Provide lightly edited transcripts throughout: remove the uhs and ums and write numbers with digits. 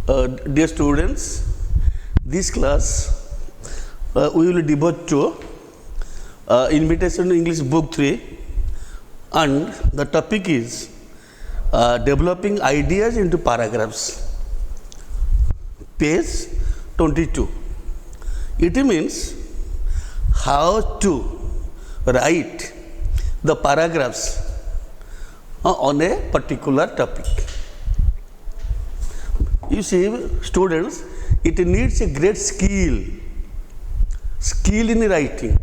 Dear students, this class we will devote to Invitation to English Book 3, and the topic is developing ideas into paragraphs. Page 22. It means how to write the paragraphs on a particular topic. You see, students, it needs a great skill in writing,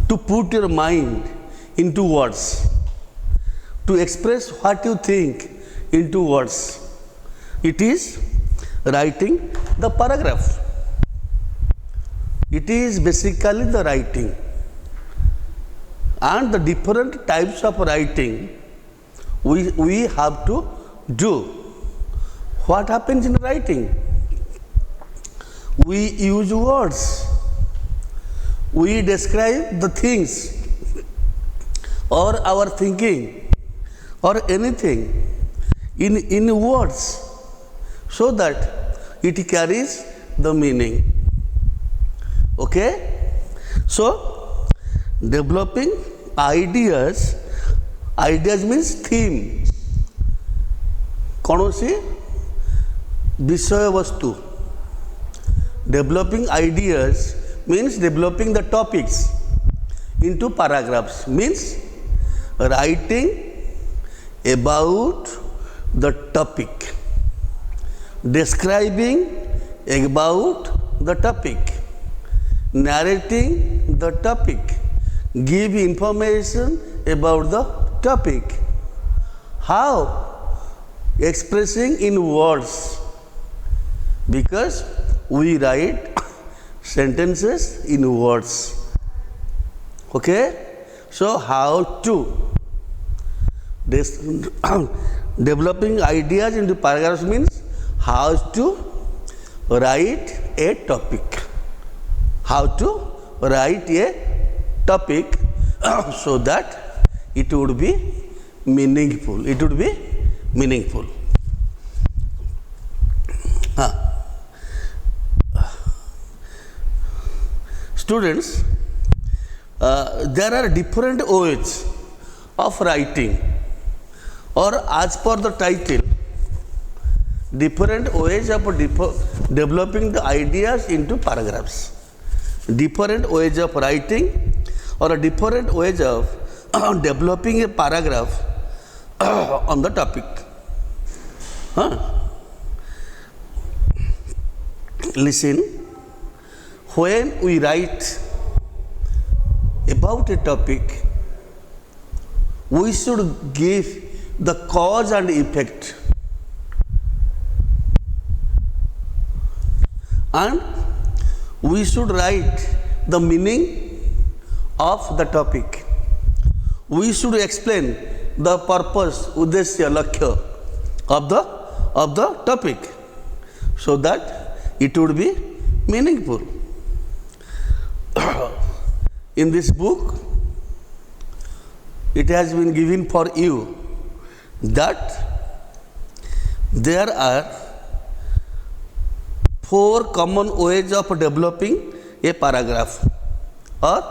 to put your mind into words, to express what you think into words. It is writing the paragraph. It is basically the writing. And the different types of writing we have to do. What happens in writing? We use words. We describe the things or our thinking or anything in words, so that it carries the meaning. Okay? So, developing ideas means theme. कौनसी विषय वस्तु. Developing ideas means developing the topics into paragraphs, means writing about the topic, describing about the topic, narrating the topic, give information about the topic. How? Expressing in words, because we write sentences in words. Okay? So, how to developing ideas into paragraphs means how to write a topic. How to write a topic so that it would be meaningful. It would be meaningful. Students, there are different ways of writing, or as per the title, different ways of developing the ideas into paragraphs. Different ways of writing or different ways of developing a paragraph on the topic. Listen, when we write about a topic, we should give the cause and effect, and we should write the meaning of the topic. We should explain the purpose, uddeshya, lakshya of the topic, so that it would be meaningful. In this book, it has been given for you that there are 4 common ways of developing a paragraph, or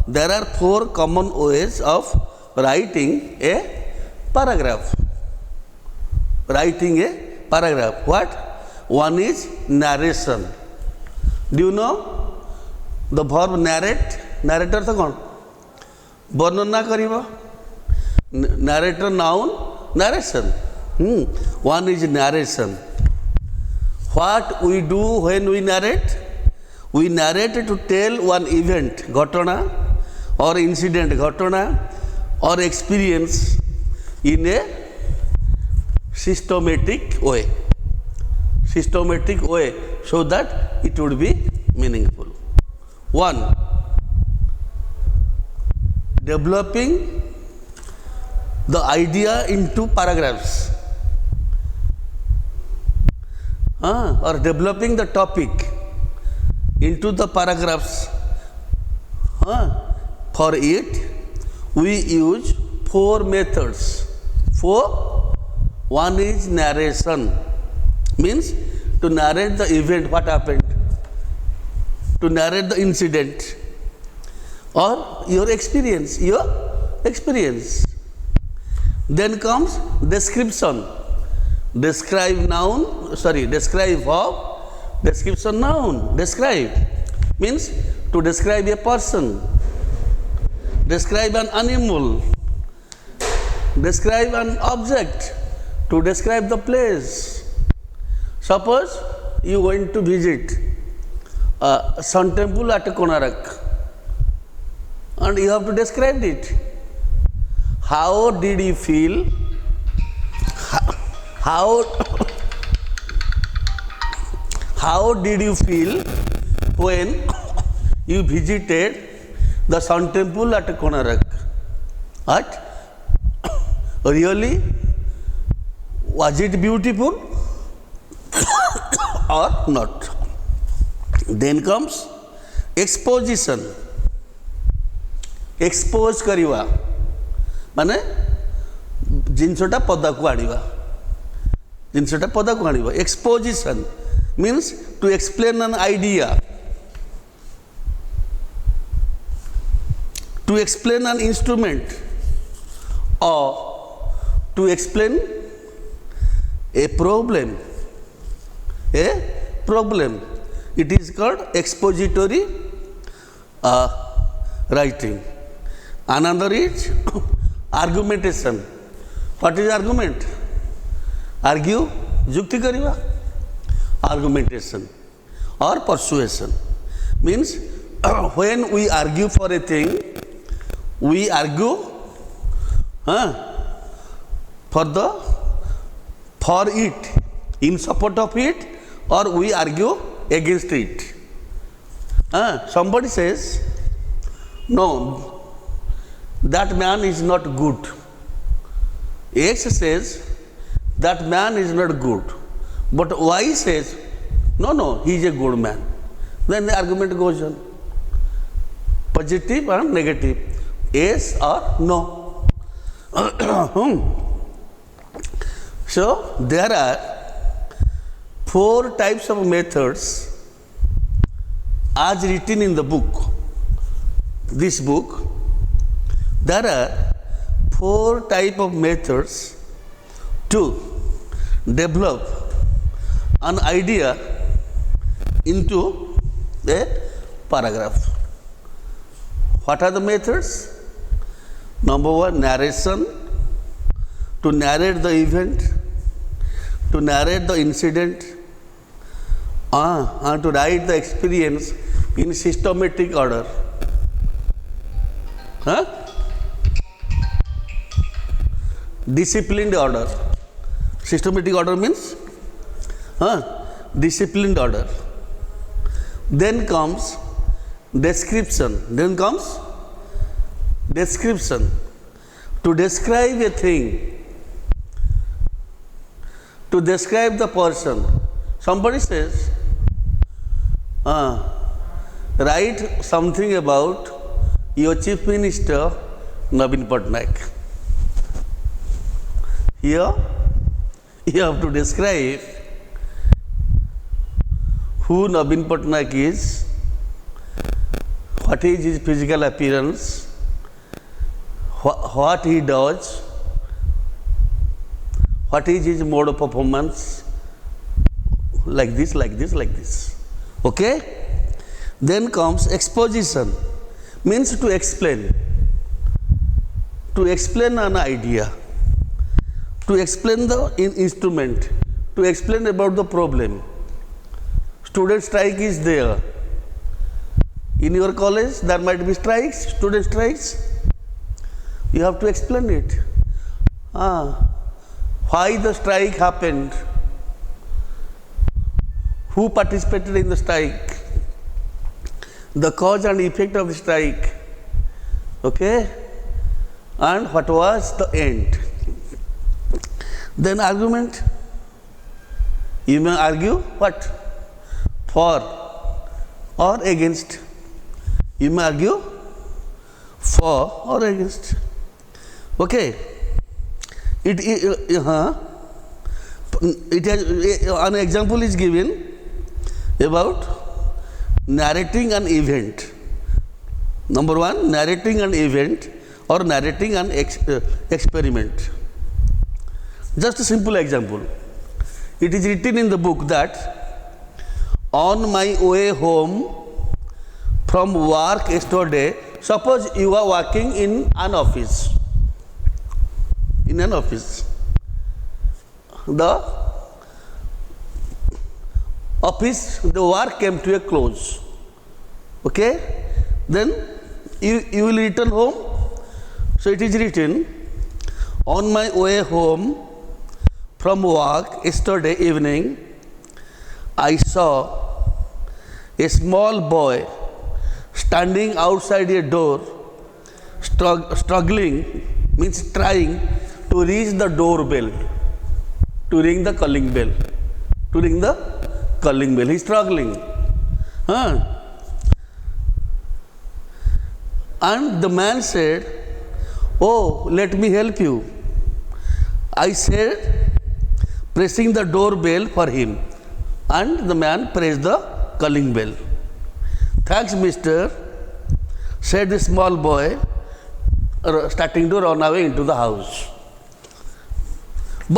there are 4 common ways of writing a paragraph. Writing a paragraph. What? One is narration. Do you know the verb narrate? Narrator तो कौन? वर्णना करिबा. Narrator noun, narration. One is narration. What we do when we narrate? We narrate to tell one event, ghatana, or incident, ghatana, or experience in a systematic way. Systematic way, so that it would be meaningful. 1. Developing the idea into paragraphs, or developing the topic into the paragraphs. For it, we use 4 methods. One is narration. means to narrate the event, what happened, to narrate the incident or your experience, Then comes description. Describe noun, describe verb, description noun. Describe means to describe a person, describe an animal, describe an object, to describe the place. Suppose you went to visit Sun Temple at Konark and you have to describe it. How did you feel? How did you feel when you visited the Sun Temple at Konark? Really? Was it beautiful or not? Then comes exposition. Expose kariwa माने जिनसटा पदा को आनिवा exposition means to explain an idea, to explain an instrument or to explain a problem. It is called expository writing. Another is argumentation. What is argument? Argue, jukti kariva. Argumentation or persuasion means when we argue for a thing, we argue for it, in support of it, or we argue against it. Somebody says, no, that man is not good. X says, that man is not good. But Y says, no, he is a good man. Then the argument goes on. Positive and negative. Yes or no. So, there are 4 types of methods as written in the book. This book, there are 4 types of methods to develop an idea into a paragraph. What are the methods? Number 1, narration, to narrate the event, to narrate the incident, and to write the experience in systematic order. Disciplined order. Systematic order means disciplined order. Then comes description. To describe a thing, to describe the person. Somebody says, write something about your Chief Minister Navin Patnaik. Here you have to describe who Navin Patnaik is, what is his physical appearance, what he does, what is his mode of performance, like this. Okay? Then comes exposition, means to explain an idea, to explain the instrument, to explain about the problem. Student strike is there. In your college, there might be strikes, student strikes. You have to explain it. Why the strike happened? Who participated in the strike? The cause and effect of the strike. Okay? And what was the end? Then argument. You may argue what? For or against. You may argue for or against. Okay? It has an example is given about narrating an event. Number one, narrating an event or narrating an experiment. Just a simple example. It is written in the book that on my way home from work yesterday, suppose you are working in an office. In an office, the work came to a close. Okay, then you will return home. So it is written, on my way home from work yesterday evening, I saw a small boy standing outside a door, struggling, means trying to reach the doorbell, to ring the calling bell, to ring the calling bell. He is struggling. And the man said, "Oh, let me help you." I said, pressing the doorbell for him, and the man pressed the calling bell. "Thanks, mister," said the small boy, starting to run away into the house.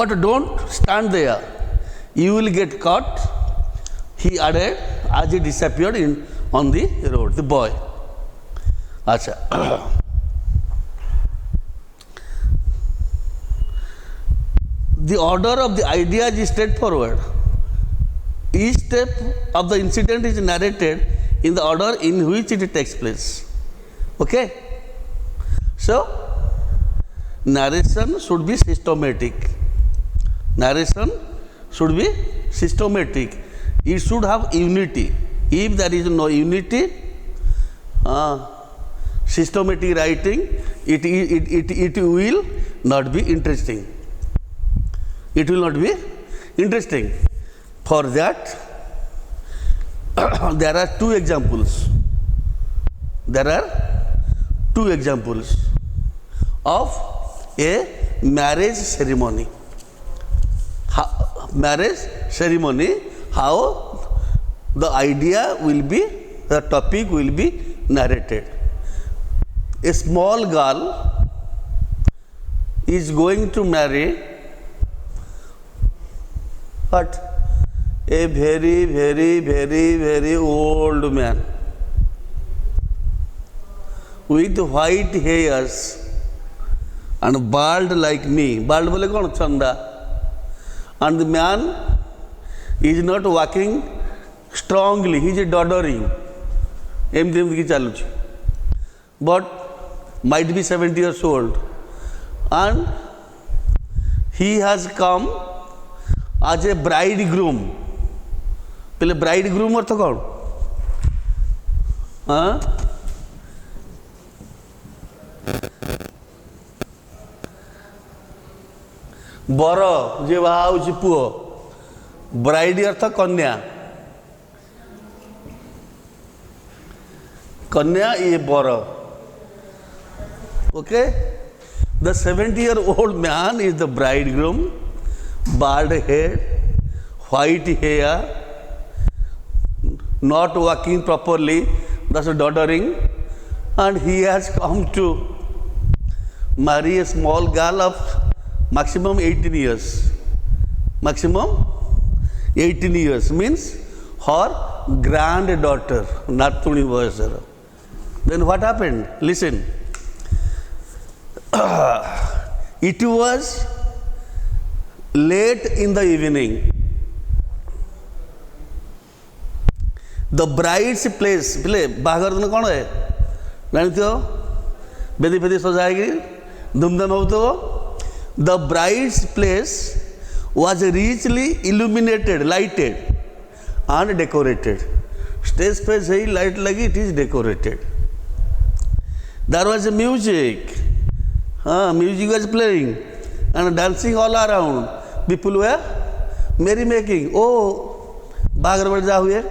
"But don't stand there, you will get caught," he added as he disappeared on the road. The boy. Acha. The order of the idea is straightforward. Each step of the incident is narrated in the order in which it takes place. Okay? So, narration should be systematic. Narration should be systematic. It should have unity. If there is no unity, systematic writing, it will not be interesting. It will not be interesting. For that, there are two examples. There are two examples of a marriage ceremony. Marriage ceremony, how the idea will be, the topic will be narrated. A small girl is going to marry but a very, very, very, very old man with white hairs and bald like me. Bald bole kon chanda. And the man is not walking strongly, he is doddering. Emdi chaluchi. But might be 70 years old. And he has come as a bridegroom. Pele bridegroom अर्थ कौन? बर जे बाहा पुओ, bride अर्थ कन्या. कन्या ये बर. Okay? The 70-year-old man is the bridegroom, bald head, white hair, not walking properly, thus doddering, and he has come to marry a small girl of maximum 18 years. Maximum 18 years means her granddaughter, Natuni Vayasara. Then what happened? Listen. It was late in the evening. The bride's place, बाहर दिन कौन है? जानते हो? बेदी बेदी सजाएगी, धूमधाम होते हो. The bride's place was richly illuminated, lighted, and decorated. Stage पे सही light लगी, it is decorated. There was music. Music was playing and dancing all around. People were merrymaking. Oh, बाहर बढ़ जा हुए.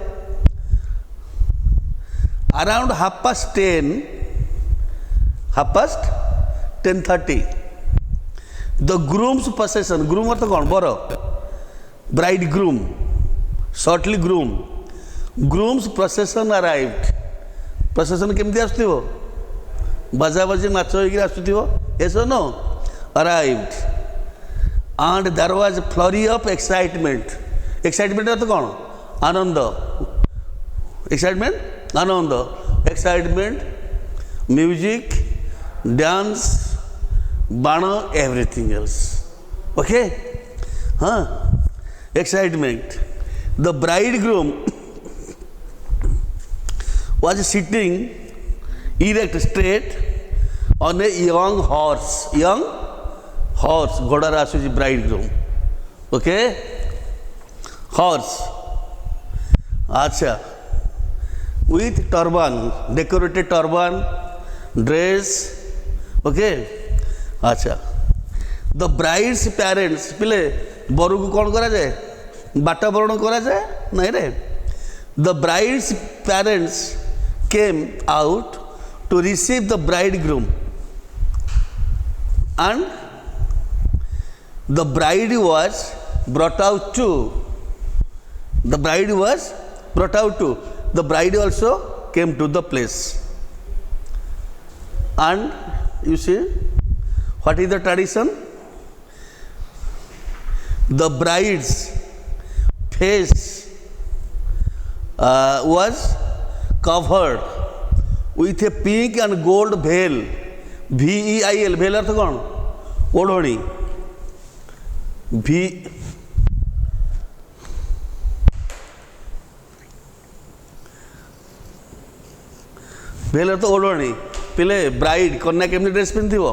Around 10:30, 10:30, the groom's procession, groom अर्थ कौन? बर. bridegroom, shortly groom. Groom's procession arrived. Procession केमती आसुथिबो बाजा बाजी नाच होइकि आसुथिबो yes or no arrived and there was flurry of excitement. Excitement अर्थ कौन आनंद excitement आनंद excitement music dance बाण everything else okay हाँ excitement. The bridegroom was sitting erect straight on a young horse घोड़ा आसुची bridegroom okay horse अच्छा with turban decorated turban dress okay अच्छा the bride's parents पिले बरु को कौन करा जाए बाटाबरण करा जाए नहीं रे the bride's parents came out to receive the bridegroom and the bride was brought out too. The bride was brought out too. The bride also came to the place. And you see, what is the tradition? The bride's face was covered with a pink and gold veil. VEIL veil अर्थ कौन ओढ़णी भेल अर्थ ओढ़णी पिले bride कन्या केमती dress पिंधिव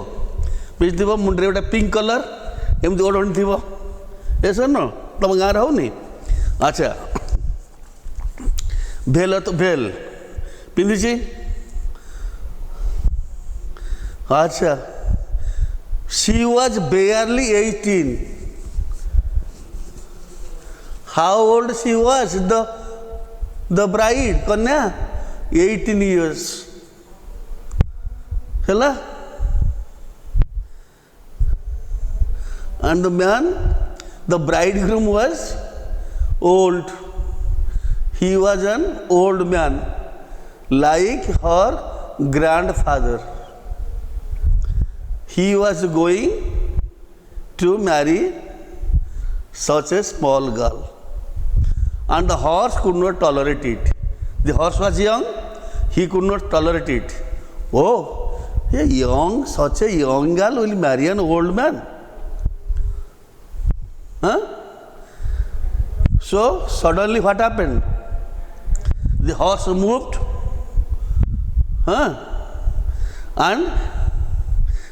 मुंडे गोटे pink colour एमती ओढ़णी थी ए sir न तुम गाँव होनी अच्छा भेल अर्थ भेल पिंधि अच्छा she was barely 18. How old she was? The bride, कन्या 18 years. Hello? And the man, the bridegroom was old. He was an old man, like her grandfather. He was going to marry such a small girl, and the horse could not tolerate it. The horse was young, he could not tolerate it. Oh, such a young girl will marry an old man. Huh? So suddenly what happened? The horse moved, and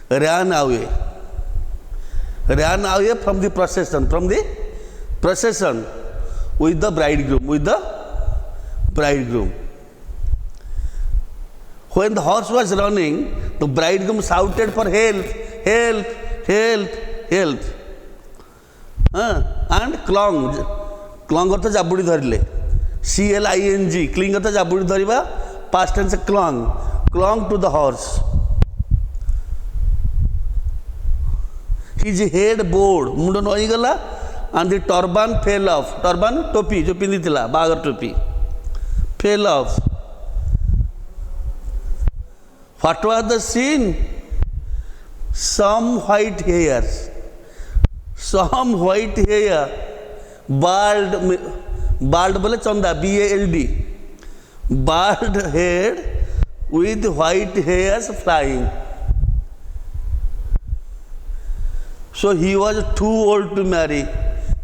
ran away from the procession with the bridegroom. When the horse was running, the bridegroom shouted for help, and clung अर्थ जाबुड़ी धरले CLING cling earth जाबुड़ी धरिबा past tense clung to the horse. His head bowed, मुंड नई गला, and the turban fell off. Turban टोपी जो पिंधि थिला बागर टोपी fell off. What was the scene? Some white hair, bald बोले चंदा BALD, bald head with white hairs flying. So he was too old to marry.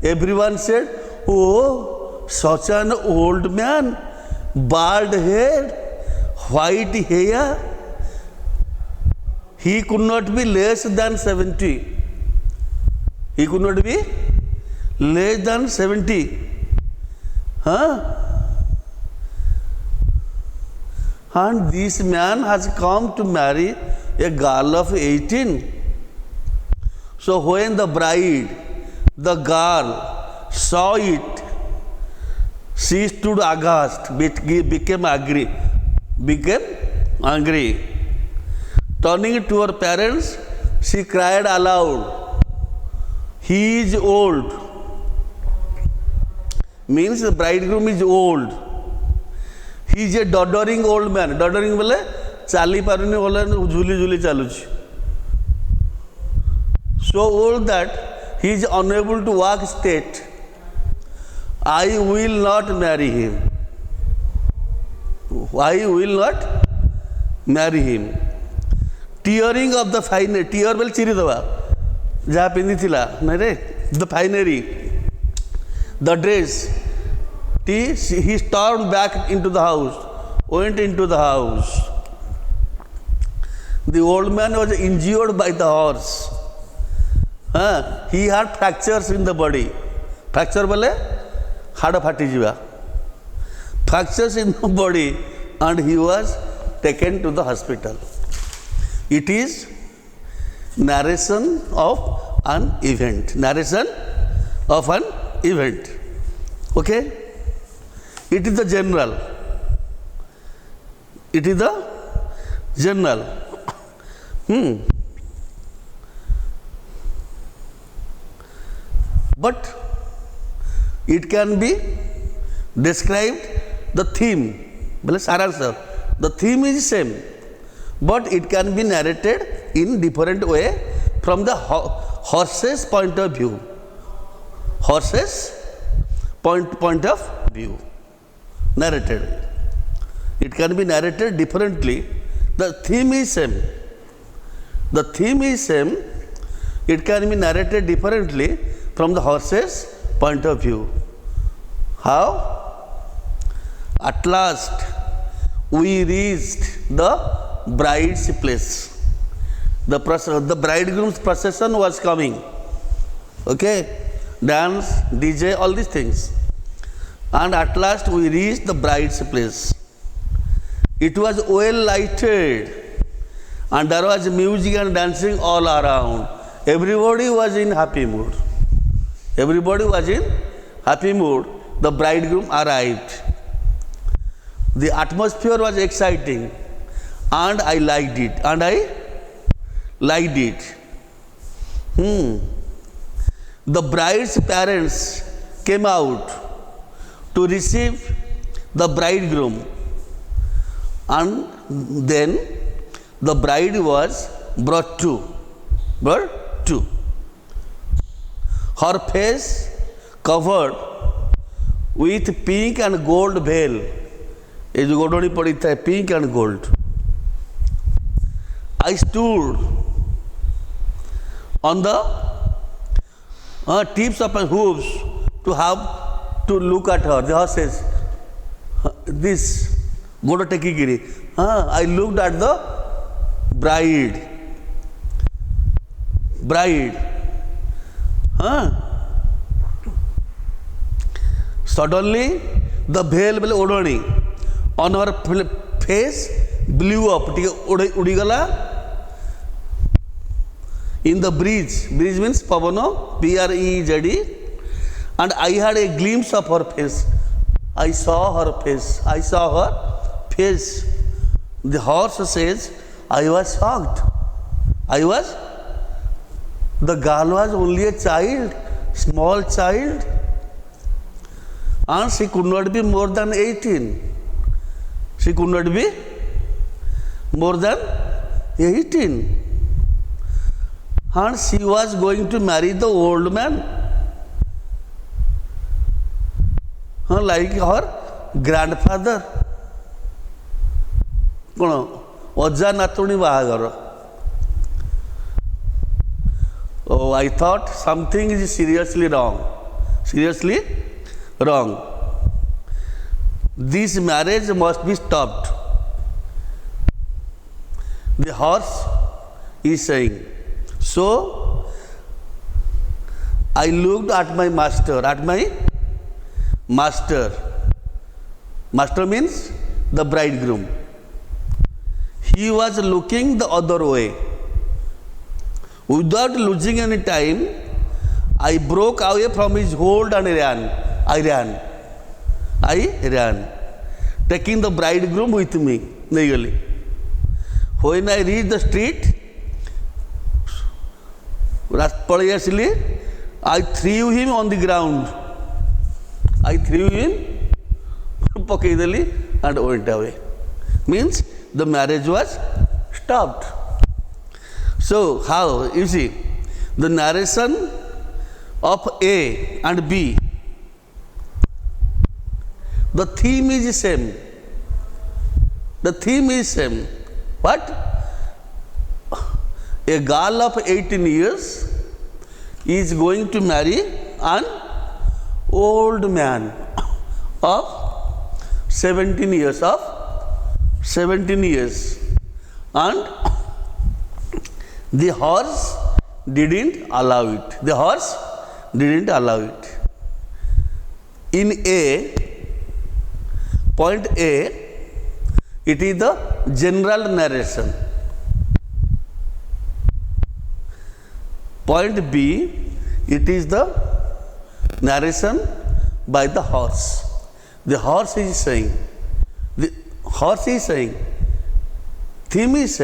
Everyone said, "Oh, such an old man, bald head, white hair. He could not be less than 70. He could not be less than 70. And this man has come to marry a girl of 18. So when the bride, the girl, saw it, she stood aghast, became angry. Turning to her parents, she cried aloud, "He is old. means the bridegroom is old. He is a doddering old man. Doddering बोले चाली पारुनी बोले झूली झूली चालुची. So old that he is unable to walk straight. I will not marry him. I will not marry him. Tearing of the finery. Tear बोले चिरी दवा. जहाँ पिंदी थिला नहीं रे. The finery. The dress. He stormed back into the house. Went into the house. The old man was injured by the horse. He had fractures in the body. Fracture बोले हाड़ फाटी जीवा. Fractures in the body, and he was taken to the hospital. It is narration of an event. Narration of an event. Okay? It is the general. It is the general. But it can be described the theme. The theme is same, but it can be narrated in different way from the horse's point of view. Horse's point of view. Narrated. It can be narrated differently. The theme is same. The theme is same. It can be narrated differently from the horse's point of view. How? At last we reached the bride's place. The bridegroom's procession was coming. Okay? Dance, DJ, all these things. And at last we reached the bride's place. It was well lighted, and there was music and dancing all around. Everybody was in happy mood. Everybody was in happy mood. The bridegroom arrived. The atmosphere was exciting, and I liked it. The bride's parents came out to receive the bridegroom, and then the bride was brought to. Her face covered with pink and gold veil. ये जो गोडोनी पड़ी था pink and gold. I stood on the tips of my hooves to look at her. The horse says, this godo tekigiri. I looked at the bride. Suddenly the veil odoni on her face blew up. Udigala in the breeze. Breeze means pavano, P-R-E-Z-E, and I had a glimpse of her face. I saw her face. The horse says, I was shocked. The girl was only a child, small child, and she could not be more than 18. She could not be more than 18. And she was going to marry the old man, like her grandfather. Oja Natuni Bahagara. Oh, I thought something is seriously wrong. This marriage must be stopped. The horse is saying. So I looked at my master. Master means the bridegroom. He was looking the other way. Without losing any time, I broke away from his hold and I ran, taking the bridegroom with me. When I reached the street, I threw him on the ground. I threw in, ପକେଇଦେଲି and went away. Means the marriage was stopped. So how? You see, the narration of A and B, the theme is same. The theme is same. What? A girl of 18 years is going to marry an old man of 17 years, and the horse didn't allow it. The horse didn't allow it. In point A, it is the general narration. Point B, it is the narration by the horse. The horse is saying, theme is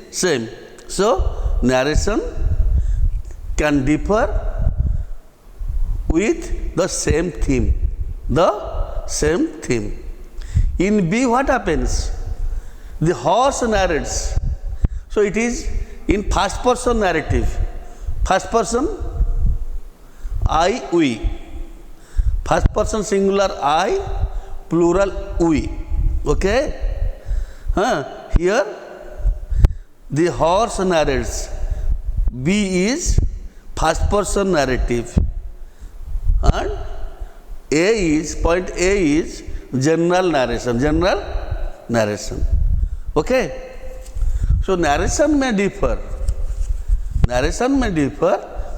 same. So narration can differ with the same theme. In B, what happens? The horse narrates. So it is in first person narrative. First person, I, we. First person singular I, plural we. Okay? Here the horse narrates. B is first person narrative. And point A is general narration. Okay? So narration may differ,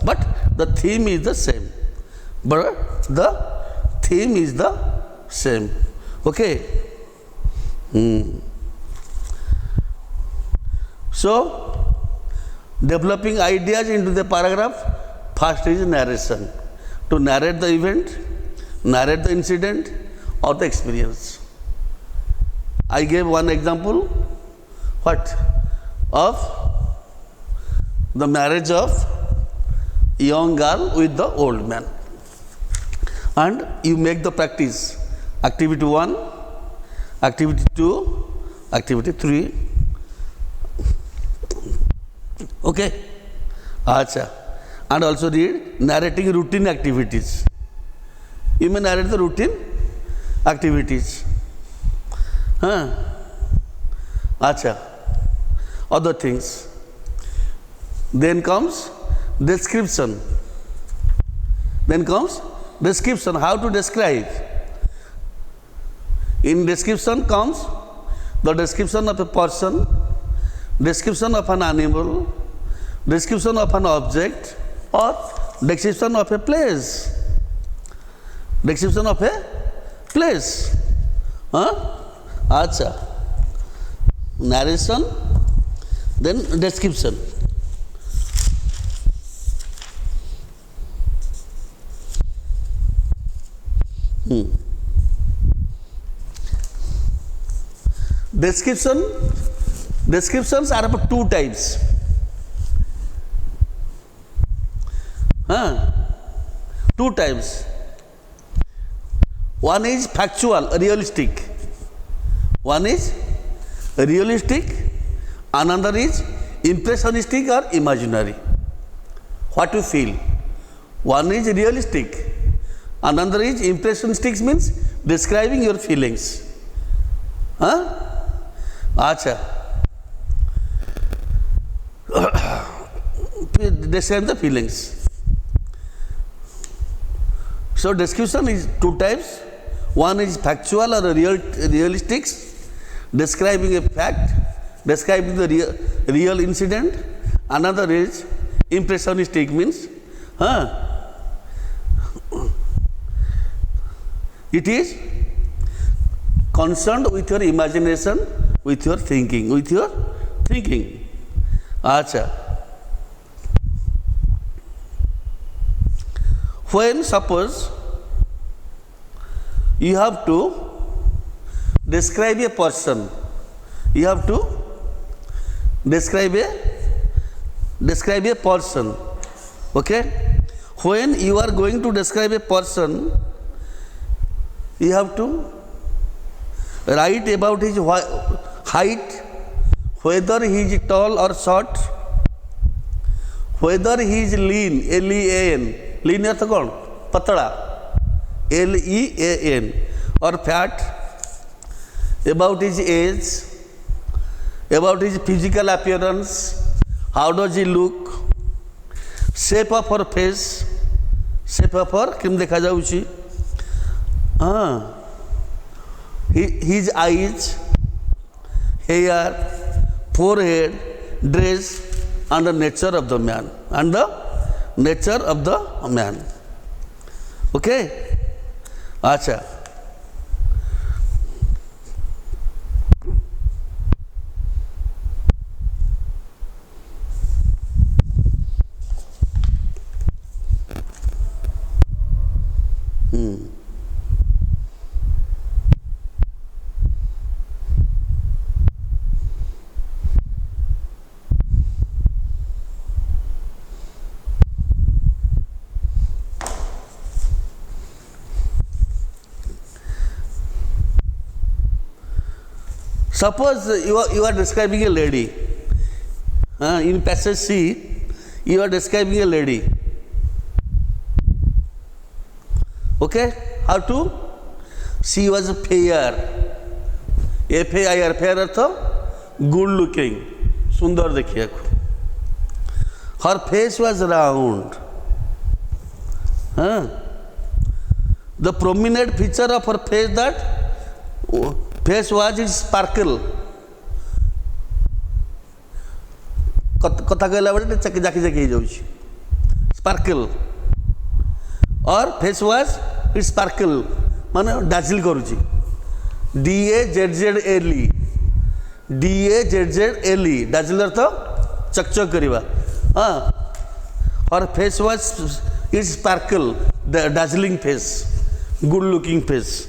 but the theme is the same. Okay? So developing ideas into the paragraph, first is narration. To narrate the event, narrate the incident or the experience. I gave one example, what? Of the marriage of young girl with the old man. And you make the practice. Activity 1, activity 2, activity 3. Okay? Acha. And also read narrating routine activities. You may narrate the routine activities. Acha. Other things. Then comes description. How to describe. In description comes the description of a person, description of an animal, description of an object, or description of a place. Acha. Narration, then description. Descriptions are of two types. Two types. One is factual, realistic. Another is impressionistic or imaginary. What you feel. One is realistic. Another is impressionistic, means describing your feelings. Acha. Describe the feelings. So description is two types. One is factual or realistic, describing a fact, describing the real incident. Another is impressionistic, means it is concerned with your imagination, with your thinking. Acha. When suppose you have to describe a person, describe a person. Okay? When you are going to describe a person, You have to write about his height, whether he is tall or short, whether he is lean, L-E-A-N, lean अर्थ कौन? पतला, L-E-A-N, or fat, about his age, about his physical appearance, how does he look, shape of her face, shape of her केम देखा जाउची, his eyes, hair, forehead, dress, and the nature of the man, and the nature of the man. Okay? Acha. Suppose you are describing a lady. In passage C, you are describing a lady. Okay? How to? She was fair. F-A-I-R, fair earth good looking. सुंदर देखिए को. Her face was round. The prominent feature of her face face was its sparkle. कथा कहला बेले जाकी जाकी जाउची. Sparkle. और face was its sparkle. माने dazzle करूची. D-A-Z-Z-L-E. D-A-Z-Z-L-E. dazzle अर्थ चकचक करिवा. Her face was its sparkle, the dazzling face, good looking face.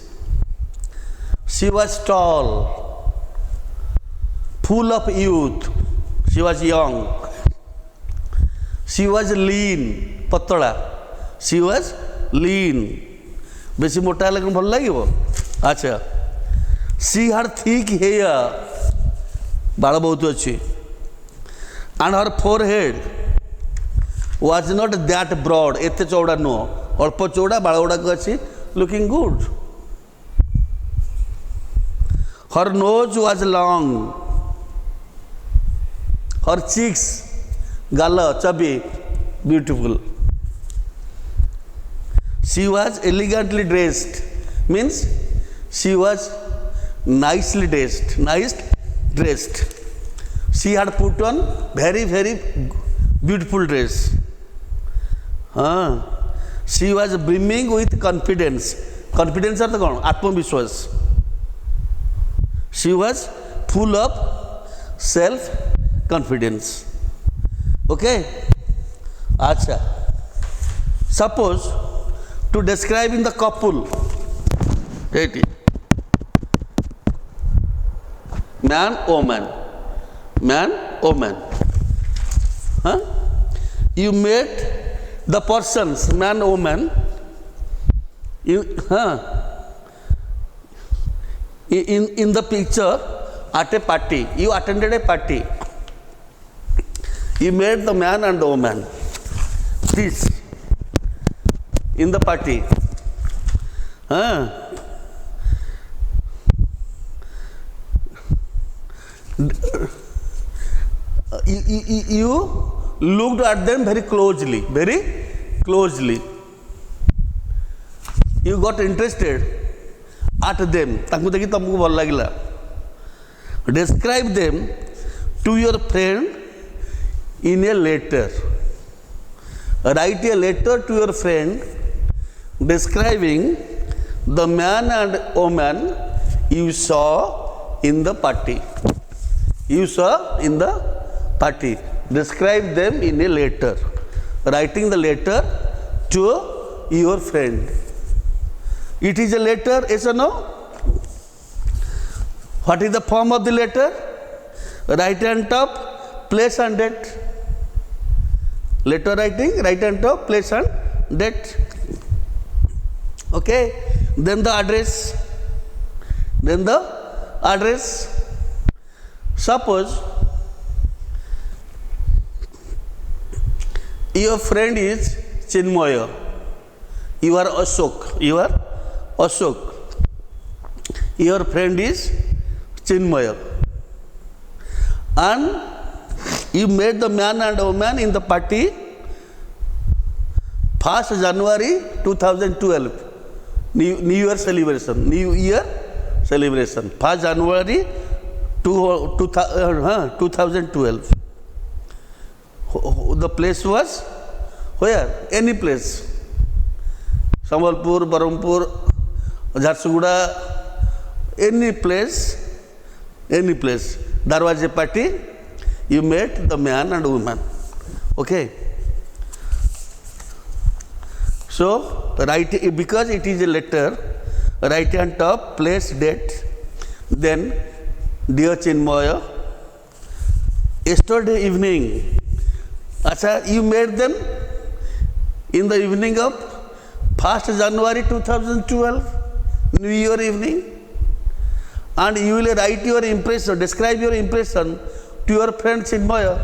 She was tall, full of youth. She was young. She was lean, patala. She was lean. बेसी मोटा लगन भल लागिबो. अच्छा. She had thick hair. बाल बहुत अच्छी. And her forehead was not that broad. एते चौड़ा नो. अल्प चौड़ा बाल गुड़ा अच्छी. Looking good. Her nose was long. Her cheeks, gala, chubby, beautiful. She was elegantly dressed. Means she was nicely dressed. Nice dressed. She had put on very, very beautiful dress. She was brimming with confidence. Confidence अर्थ कौन? आत्मविश्वास. She was full of self-confidence. Okay? Acha. Suppose to describe in the couple, man, woman, man, woman. You met the persons, man, woman. In the picture at a party, you attended a party. You met the man and the woman. This in the party. You looked at them very closely, very closely. You got interested at them. तांकु देखी तुमको भल लगिला. Describe them to your friend in a letter. Write a letter to your friend describing the man and woman you saw in the party. You saw in the party. Describe them in a letter. Writing the letter to your friend. It is a letter, yes or no? What is the form of the letter? Write on top, place and date. Letter writing, write on top, place and date. Okay? then the address. Then the address. Suppose your friend is Chinmaya. You are Ashok. You are Ashok. Your friend is Chinmaya. And you met the man and woman in the party 1st January 2012. New Year celebration. New Year celebration. 1st January 2012. The place was where? Any place. Sambalpur, Barampur, Jharsuguda, any place. There was a party. You met the man and woman. Okay. So, because it is a letter, write on top, place, date. Then, dear Chinmaya, yesterday evening, you met them in the evening of 1st January 2012, New Year evening. And you will write your impression, describe your impression to your friend Chinmaya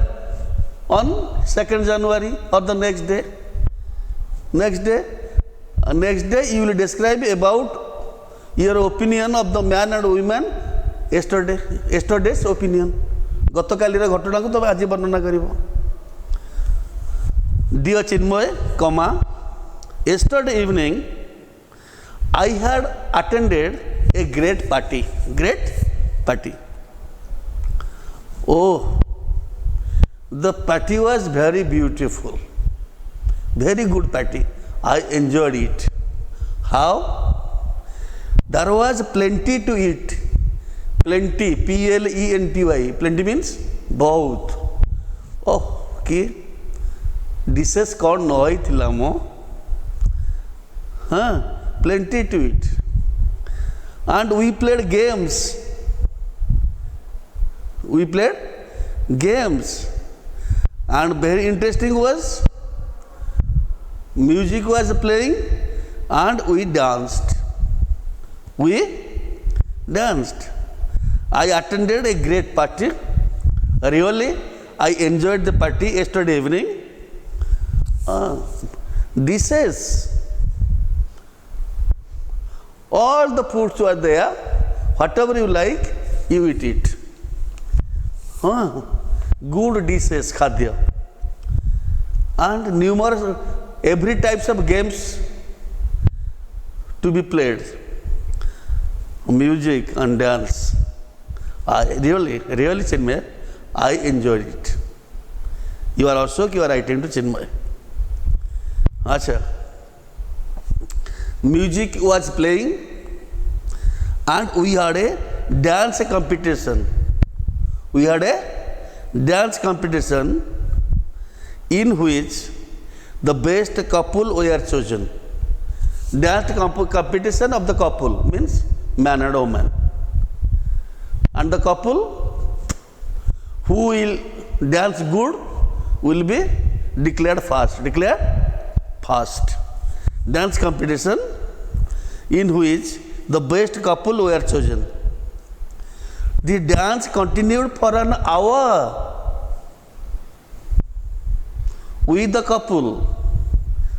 on 2nd January or the next day. Next day you will describe about your opinion of the man and woman yesterday's opinion. गतकालीर घटना को तब आज वर्णना करिवो. Dear Chinmay, yesterday evening I had attended a great party. Oh, the party was very beautiful. Very good party. I enjoyed it. How? There was plenty to eat. Plenty, P-L-E-N-T-Y. Plenty means both. Oh, okay. Dishes कौन नॉय थिला मो? हाँ, plenty to eat. And we played games. And very interesting was music was playing and we danced. I attended a great party. Really, I enjoyed the party yesterday evening. Dishes. All the foods were there. Whatever you like, you eat it. Good dishes, khadya. And numerous, every types of games to be played. Music and dance. Really, Chinmay, I enjoyed it. You are also, you are writing to Chinmay. Acha. Music was playing and we had a dance competition. In which the best couple were chosen. Dance competition of the couple means man and woman. And the couple who will dance good will be declared fast. Dance competition in which the best couple were chosen. The dance continued for an hour with the couple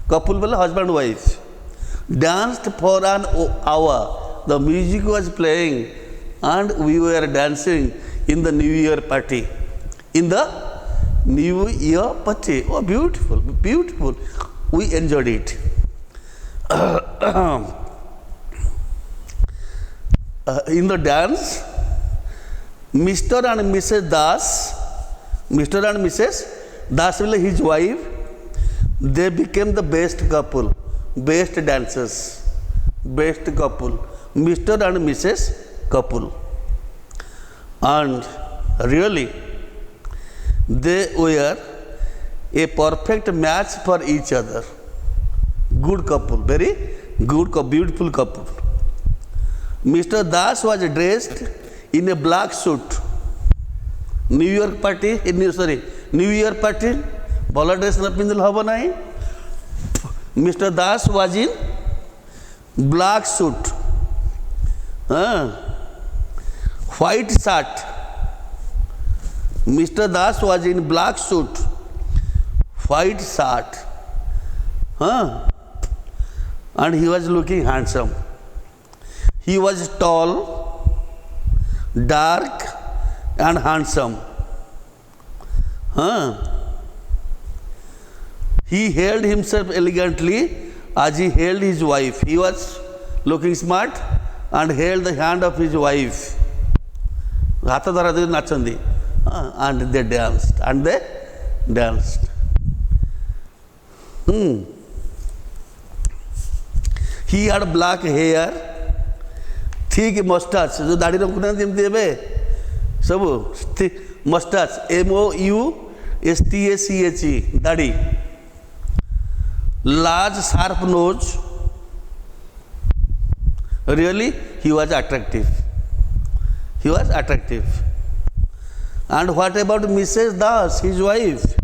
will husband wife, danced for an hour. The music was playing and we were dancing in the New Year party. Oh, beautiful. We enjoyed it. In the dance, Mr. and Mrs. Das will his wife, they became the best couple, best dancers, best couple, Mr. and Mrs. couple. And really, they were a perfect match for each other. Good couple, very good, beautiful couple. Mr. Das was dressed in a black suit. New Year party, भल dress न पिंधल हम ना. Mr. Das was in black suit, white shirt. Mr. Das was in black suit, white shirt, and he was looking handsome. He was tall, dark, and handsome. He held himself elegantly as he held his wife. He was looking smart and held the hand of his wife. हाथ धरा धरी नाचंदी, and they danced. He had black hair, thick mustache. जो दाढ़ी रखुना जेमती एबे सब mustache, MOUSTACHE, दाढ़ी. Large sharp nose. Really, he was attractive. And what about Mrs. Das, his wife?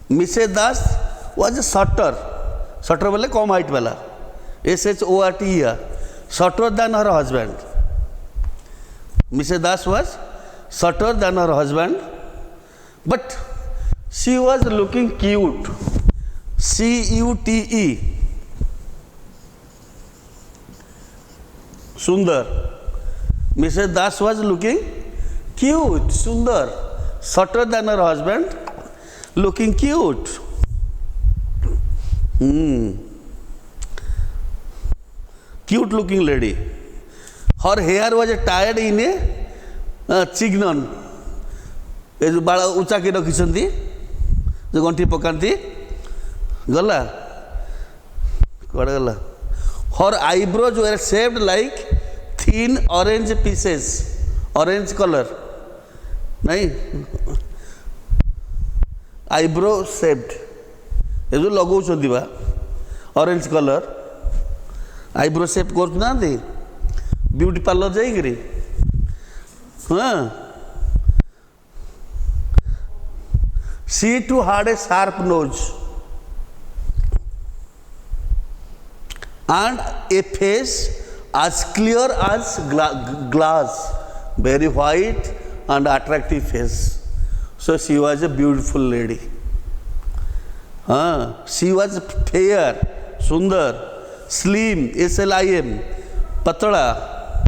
Mrs. Das was shorter बोले कम height वाला, SHORT, shorter than her husband. Mrs. Das was shorter than her husband, but she was looking cute. CUTE, Sundar. Mrs. Das was looking cute, Sundar, shorter than her husband, looking cute. Cute looking lady. Her hair was tied in a chignon. ये जो बाला ऊंचा के रखिसंती, जो गंठी पकांती, गला, कौन गला? Her eyebrows were shaped like thin orange pieces, orange color. नहीं, eyebrow shaped. ये जो लगो चंदी बा, orange color. Eyebrow shape court ना दे, beauty parlor जाएगी She too had a sharp nose and a face as clear as glass, very white and attractive face. So she was a beautiful lady. She was fair, sundar, slim, SLIM, patala,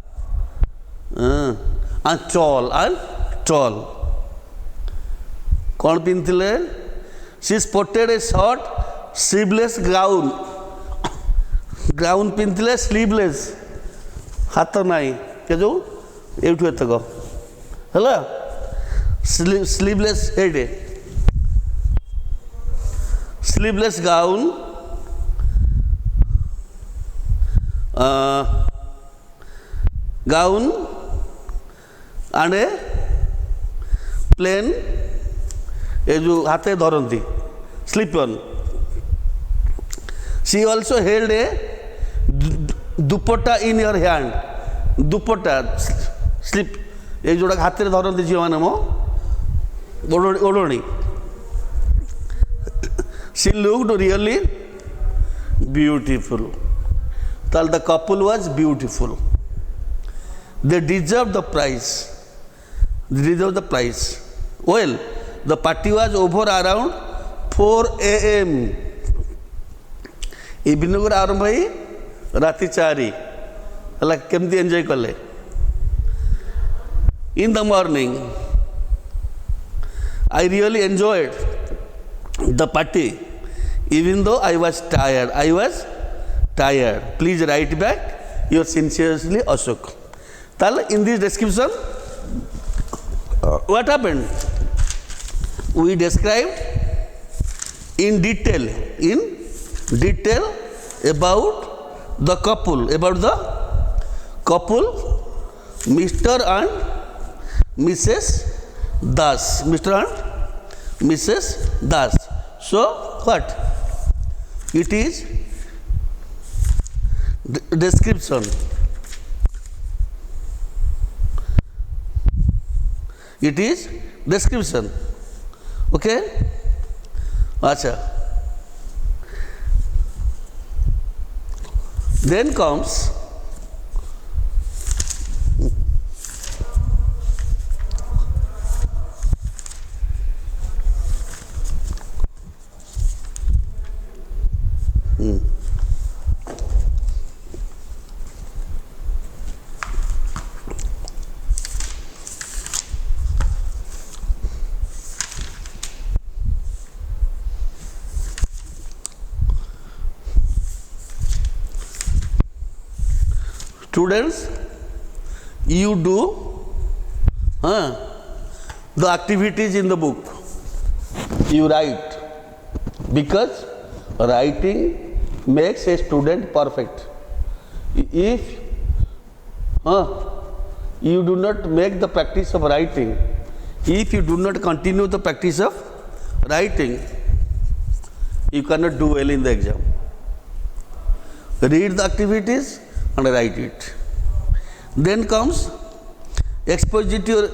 and tall. कौन पिंधले? She sported a short sleeveless gown पिंधले sleeveless, हाथ नहीं क्या जो एवठू एत को हला sleeveless हेडे sleeveless gown and a plain ये जो हाथे धरती slip on. She also held a dupatta in your hand. Dupatta slip ये जोड़ा हाथ में धरती झील मैंने मो ओढ़णी. She looked really beautiful. ताल the couple was beautiful. They deserve the prize. Well, the party was over around 4 AM. Evening को आरंभ भाई राति 4 हला केमती एंजॉय कले. In the morning, I really enjoyed the party, even though I was tired. Please write back your sincerely Ashok. Tal in this description, what happened? We described in detail about the couple, Mr. and Mrs. Das. Mr. and Mrs. Das. So what? It is description. It is description. Okay? अच्छा Then comes students, you do the activities in the book. You write, because writing makes a student perfect. If you do not make the practice of writing, if you do not continue the practice of writing, you cannot do well in the exam. Read the activities and write it. Then comes exposition.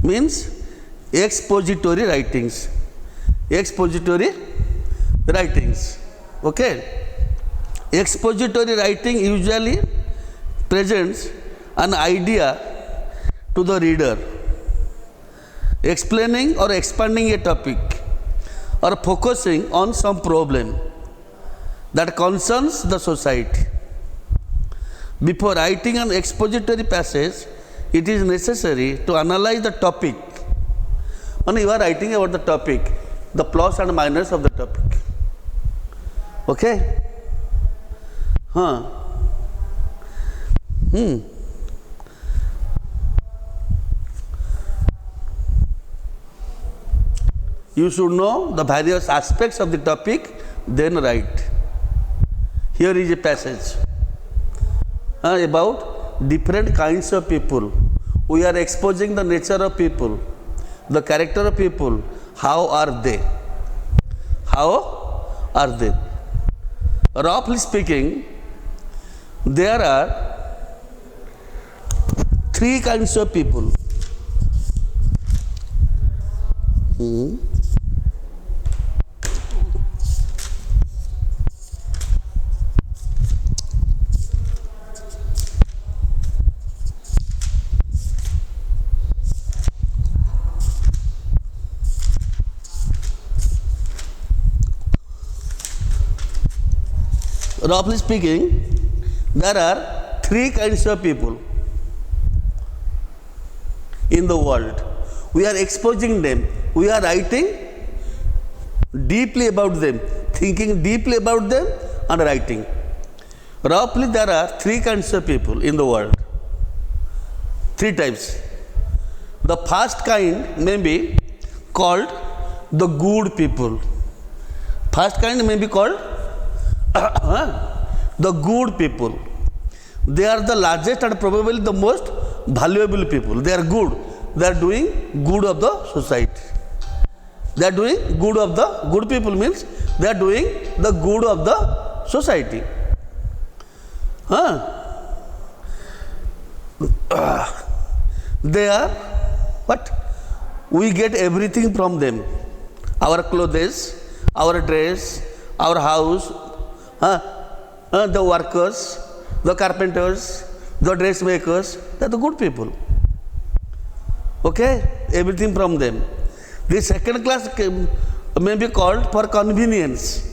Means expository writings. Expository writings. Okay. Expository writing usually presents an idea to the reader, explaining or expanding a topic, or focusing on some problem that concerns the society. Before writing an expository passage, it is necessary to analyze the topic. When you are writing about the topic, the plus and minus of the topic. Okay? You should know the various aspects of the topic, then write. Here is a passage about different kinds of people. We are exposing the nature of people, the character of people. How are they? How are they? Roughly speaking, there are three kinds of people. Roughly speaking, there are three kinds of people in the world. We are exposing them. We are writing deeply about them, thinking deeply about them and writing. Roughly there are three kinds of people in the world. Three types. The first kind may be called the good people. First kind may be called the good people. They are the largest and probably the most valuable people. They are good. They are doing good of the society. They are doing good of the good people means they are doing the good of the society. They are what? We get everything from them. Our clothes, our dress, our house, the workers, the carpenters, the dressmakers, they are the good people. Okay? Everything from them. The second class may be called for convenience.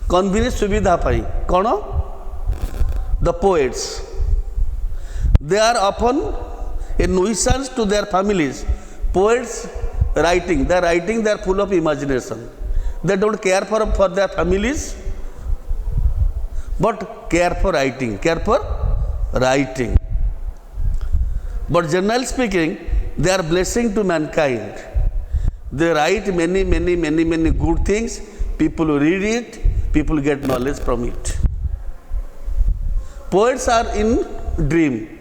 Convenience subidha pai. Kono? The poets. They are often a nuisance to their families. Poets writing, they are full of imagination. They don't care for their families, but care for writing. But generally speaking, they are blessing to mankind. They write many good things. People read it, people get knowledge from it. Poets are in dream.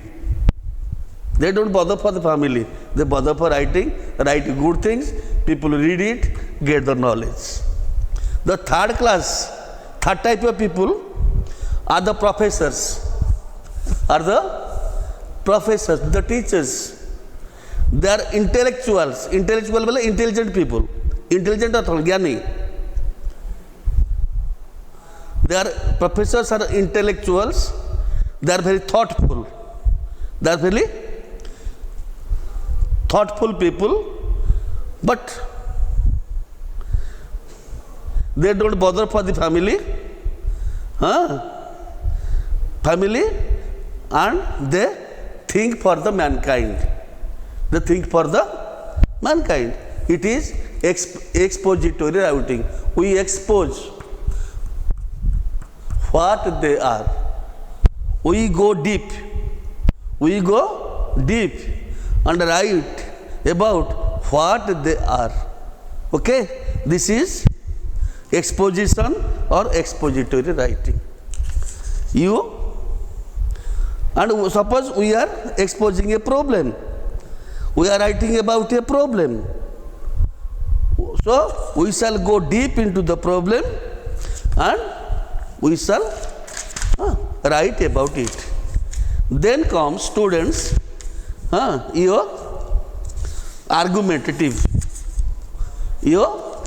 They don't bother for the family. They bother for writing, write good things, people read it, get the knowledge. The third type of people are the professors, the teachers. They are intellectuals. Intellectual means intelligent people. Intelligent or ज्ञानी. Their professors are intellectuals, they are very thoughtful, they are very thoughtful people, but they don't bother for the family, family, and they think for the mankind. They think for the mankind. It is expository writing. We expose what they are. We go deep. We go deep and write about what they are. Okay? This is exposition or expository writing. You and suppose we are exposing a problem. We are writing about a problem. So we shall go deep into the problem and we shall write about it. Then comes students, your argumentative, your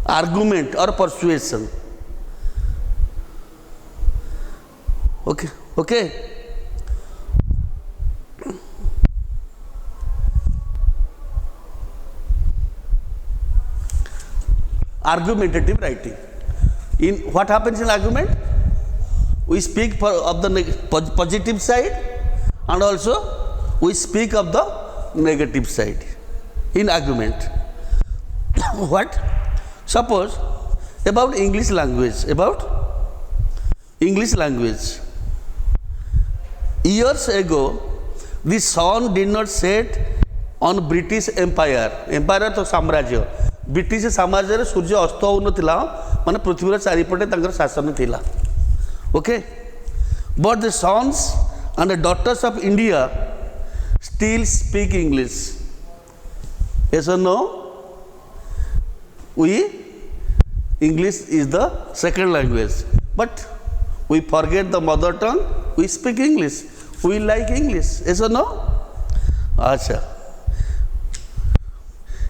argument or persuasion. Okay, okay. Argumentative writing. In what happens in argument? We speak of the positive side and also we speak of the negative side in argument. What? Suppose about English language, Years ago, the sun did not set on British Empire. Empire तो साम्राज्य. British साम्राज्य रे सूर्य अस्त हो नथिला माने पृथ्वी रे चारिपटे तांकर शासन थिला. Okay, but the sons and the daughters of India still speak English. Yes or no? English is the second language, but we forget the mother tongue. We speak English. We like English. Yes or no? Acha.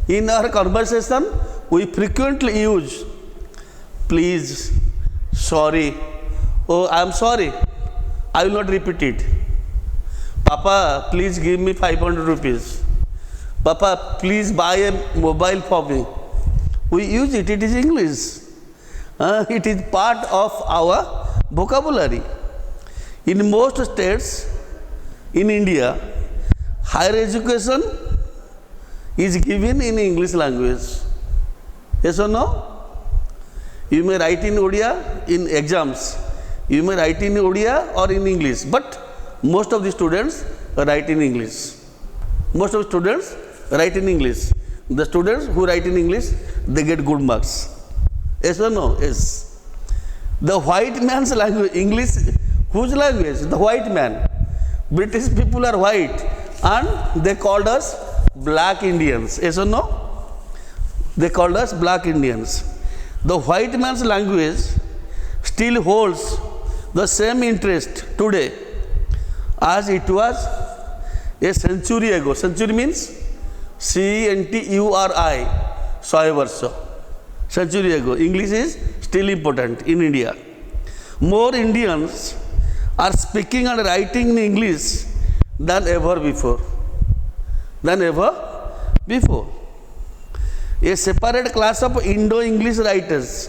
In our conversation, we frequently use please, sorry, oh I am sorry, I will not repeat it. Papa, please give me 500 rupees. Papa, please buy a mobile for me. We use it, it is English. It is part of our vocabulary. In most states in India, higher education is given in English language. Yes or no? You may write in Odia in exams. You may write in Odia or in English, but most of the students write in English. Most of the students write in English. The students who write in English, they get good marks. Yes or no? Yes. The white man's language, English, whose language? The white man. British people are white and they called us black Indians. Yes or no? They called us black Indians. The white man's language still holds the same interest today as it was a century ago. Century means CENTURI, 100 वर्ष. Century ago. English is still important in India. More Indians are speaking and writing in English than ever before. A separate class of Indo-English writers.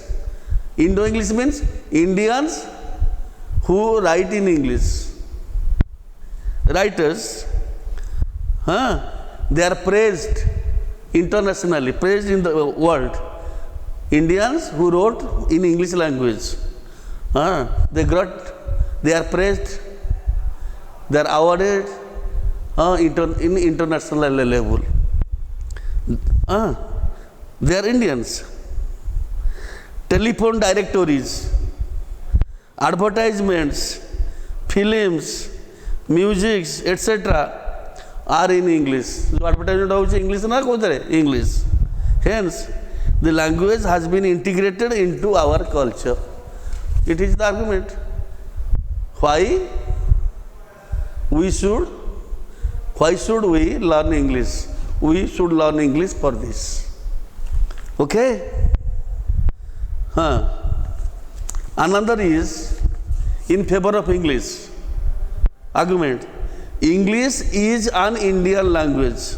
Indo-English means Indians who write in English. Writers, they are praised internationally, praised in the world. Indians who wrote in English language, they are praised, they are awarded in international level. They are Indians. Telephone directories, advertisements, films, music, etc. are in English. So advertisement is English na kodare English. Hence, the language has been integrated into our culture. It is the argument. Why should we learn English? We should learn English for this. Okay? Another is in favor of English. Argument: English is an Indian language.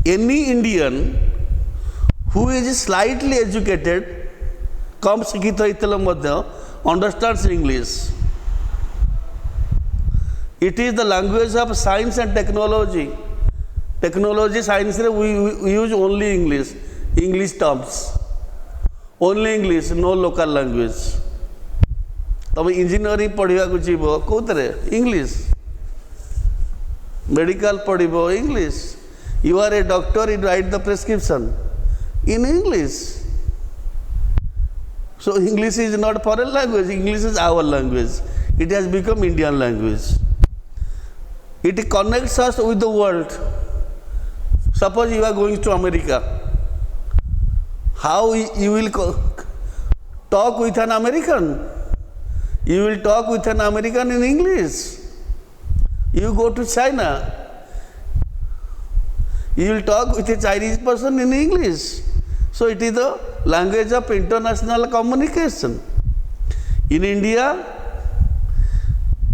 Any Indian who is slightly educated, कम शिक्षित होइतले मध्य understands English. It is the language of science and technology. Technology, science we use only English terms. Only English, no local language. तब engineering पढ़ा जीव कौन English, medical पढ़ो English, you are a doctor, you write the prescription in English. So English is not foreign language, English is our language. It has become Indian language. It connects us with the world. Suppose you are going to America, how you will talk with an American? You will talk with an American in English. You go to China, you will talk with a Chinese person in English. So it is the language of international communication. In India,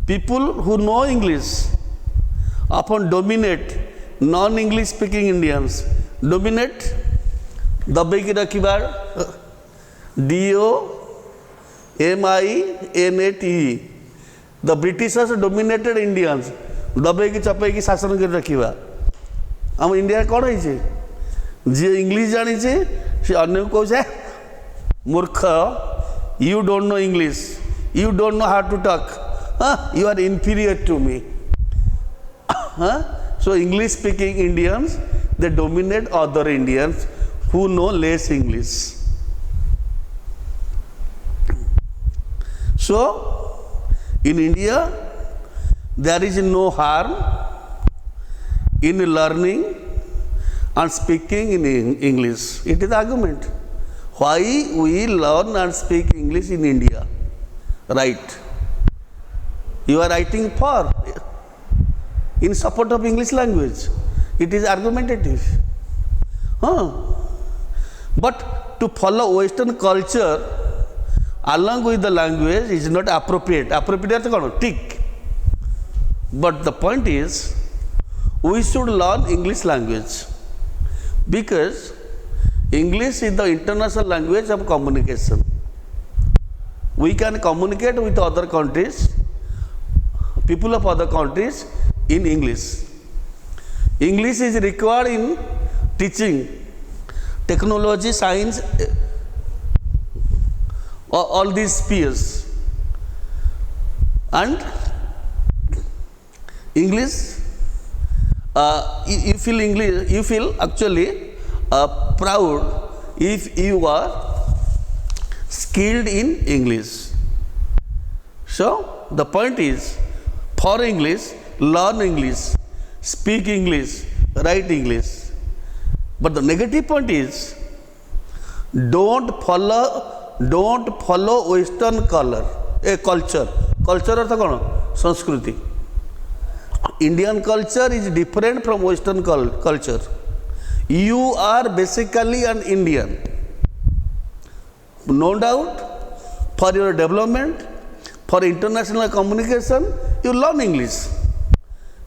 people who know English often dominate non-English speaking Indians. Dominate, दबेकी रखिबार, DOMINATE. The Britishers dominated Indians. दबेकी चपेकी शासन कर रखिबा. हम India कौन है जी English जानी से अन्य को कहे मूर्ख, you don't know English, you don't know how to talk, you are inferior to me. So English speaking Indians, they dominate other Indians who know less English. So in India there is no harm in learning and speaking in English. It is the argument why we learn and speak English in India. Right? You are writing for in support of English language. It is argumentative. But to follow Western culture along with the language is not appropriate. Appropriate is what? Tick. But the point is, we should learn English language because English is the international language of communication. We can communicate with other countries, people of other countries in English. English is required in teaching, technology, science, all these spheres. And English, you feel actually proud if you are skilled in English. So the point is, for English, learn English, speak English, write English. But the negative point is, don't follow Western culture. Culture artha kono? Sanskriti. Indian culture is different from Western culture. You are basically an Indian. No doubt, for your development, for international communication, you learn English,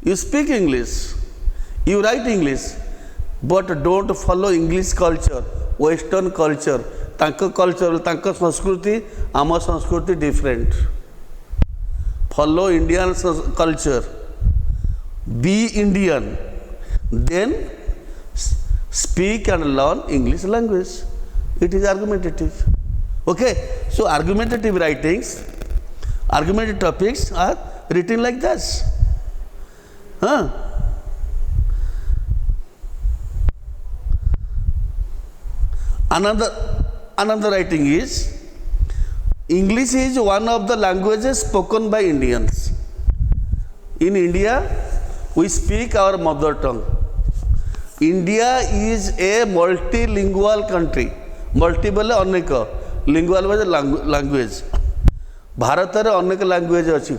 you speak English, you write English, but don't follow English culture, Western culture. Tanka culture, tanka sanskriti, ama sanskriti different. Follow Indian culture. Be Indian. Then speak and learn English language. It is argumentative. Okay, so argumentative writings, argumentative topics are written like this. Another writing is, English is one of the languages spoken by Indians. In India, we speak our mother tongue. India is a multilingual country. Multiple अनेक lingual language. Bharat रे अनेक language अछि.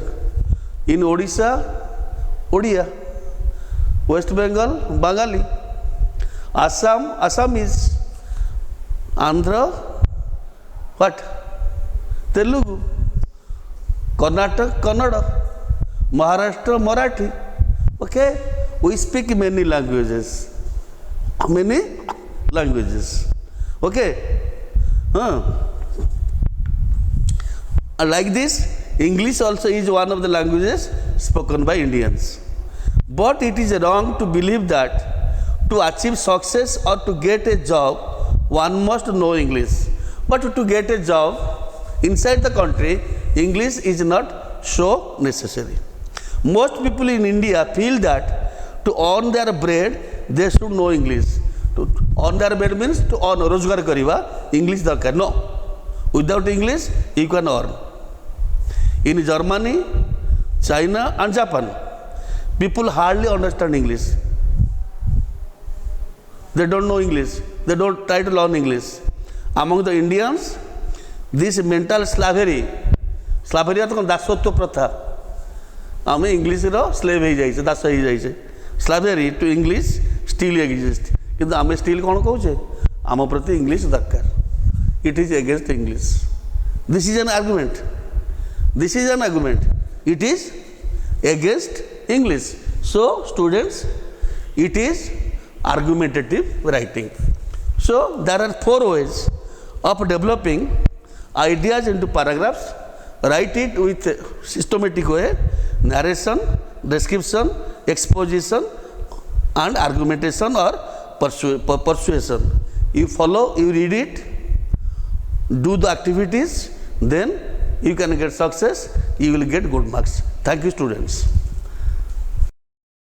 In Odisha, Odia. West Bengal, Bengali. Assam, Assamese. Andhra, what? Telugu, Karnataka, Kannada, Maharashtra, Marathi. Okay, we speak many languages. Many languages. Okay, like this, English also is one of the languages spoken by Indians. But it is wrong to believe that to achieve success or to get a job, one must know English. But to get a job inside the country, English is not so necessary. Most people in India feel that to earn their bread, they should know English. To earn their bread means to earn, rozgar kariba, English darkar. No. Without English, you can earn. In Germany, China and Japan, people hardly understand English. They don't know English. They don't try to learn English. Among the Indians, this mental slavery अर्थ कौन दासत्व प्रथा आम English slave हो जाए दास हो जाए स्लावेरी to English still exist किंतु आम still कौन कहे आम प्रति इंग्लीश दरकार it is against English this is an argument it is against English so students it is argumentative writing. So there are 4 ways of developing ideas into paragraphs. Write it with systematic way: narration, description, exposition and argumentation or persuasion. You follow, you read it, do the activities, then you can get success, you will get good marks. Thank you, students.